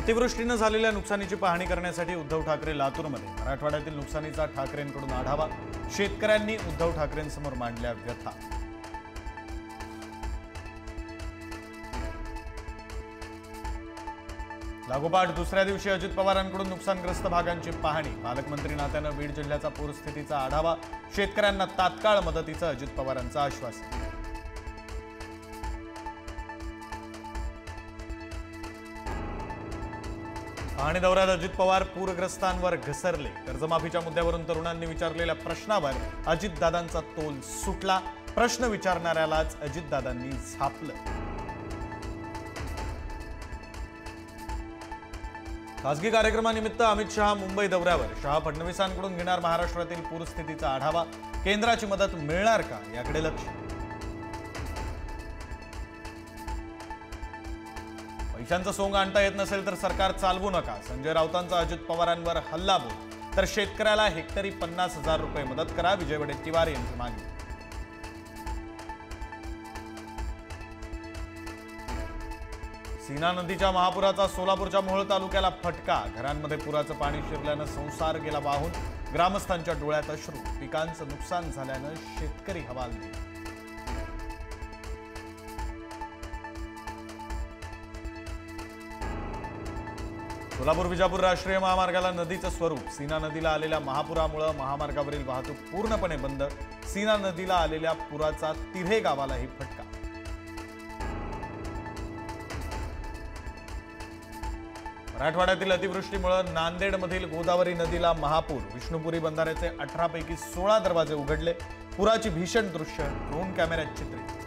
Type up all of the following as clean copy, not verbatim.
अतिवृष्टीने झालेल्या नुकसानीची पाहणी करण्यासाठी उद्धव ठाकरे लातूरमध्ये मराठवाड्यातील नुकसानीचा ठाकरेंकडून आढावा। शेतकऱ्यांनी उद्धव ठाकरेंसमोर मांडल्या व्यथा। लागोपाठ दुसऱ्या दिवशी अजित पवारांकडून नुकसानग्रस्त भागांची पाहणी। पालकमंत्री नात्याने बीड जिल्ह्याचा पूरस्थितीचा आढावा। शेतकऱ्यांना तात्काळ मदतीचं अजित पवारांचं आश्वासन। पाहणी दौऱ्यात अजित पवार पूरग्रस्तांवर घसरले। कर्जमाफीच्या मुद्द्यावरून तरुणांनी विचारलेल्या प्रश्नावर अजितदादांचा तोल सुटला। प्रश्न विचारणाऱ्यालाच अजितदादांनी झापलं। खासगी कार्यक्रमानिमित्त अमित शहा मुंबई दौऱ्यावर। शहा फडणवीसांकडून घेणार महाराष्ट्रातील पूरस्थितीचा आढावा। केंद्राची मदत मिळणार का याकडे लक्ष। पैशांचं सोंग आणता येत नसेल तर सरकार चालवू नका। संजय राऊतांचा अजित पवारांवर हल्लाबोल। तर शेतकऱ्याला हेक्टरी 50,000 रुपये मदत करा, विजय वडेट्टीवार यांची मागणी। सीना नदीच्या महापुराचा सोलापूरच्या मोहोळ तालुक्याला फटका। घरांमध्ये पुराचं पाणी शिरल्यानं संसार गेला वाहून। ग्रामस्थांच्या डोळ्यात अश्रू। पिकांचं नुकसान झाल्यानं शेतकरी हवालदिल। सोलापूर विजापूर राष्ट्रीय महामार्गाला नदीचं स्वरूप। सीना नदीला आलेल्या महापुरामुळे महामार्गावरील वाहतूक पूर्णपणे बंद। सीना नदीला आलेल्या पुराचा तिऱ्हे गावालाही फटका। मराठवाड्यातील अतिवृष्टीमुळे नांदेडमधील गोदावरी नदीला महापूर। विष्णुपुरी बंधाऱ्याचे 18 पैकी 16 दरवाजे उघडले। पुराची भीषण दृश्य ड्रोन कॅमेऱ्यात चित्रित।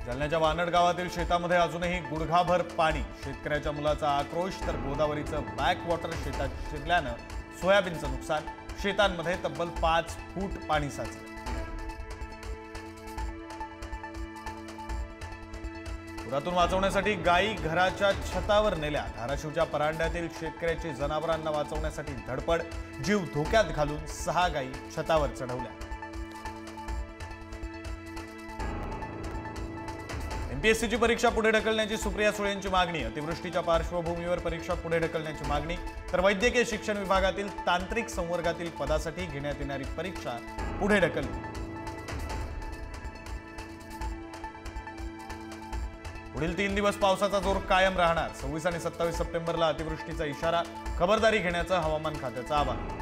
जालन्याच्या वानड गावातील शेतामध्ये अजूनही गुडघाभर पाणी। शेतकऱ्याच्या मुलाचा आक्रोश। तर गोदावरीचं बॅकवॉटर शेतात शिरल्यानं सोयाबीनचं नुकसान। शेतांमध्ये तब्बल 5 फूट पाणी साचलं। पुरातून वाचवण्यासाठी गायी घराच्या छतावर नेल्या। धाराशिवच्या परांड्यातील शेतकऱ्याची जनावरांना वाचवण्यासाठी धडपड। जीव धोक्यात घालून 6 गायी छतावर चढवल्या। एमपीएससीची परीक्षा पुढे ढकलण्याची सुप्रिया सुळेंची मागणी। अतिवृष्टीच्या पार्श्वभूमीवर परीक्षा पुढे ढकलण्याची मागणी। तर वैद्यकीय शिक्षण विभागातील तांत्रिक संवर्गातील पदासाठी घेण्यात येणारी परीक्षा पुढे ढकलली। पुढील 3 दिवस पावसाचा जोर कायम राहणार। 26 आणि 27 सप्टेंबरला अतिवृष्टीचा इशारा। खबरदारी घेण्याचं हवामान खात्याचं आवाहन।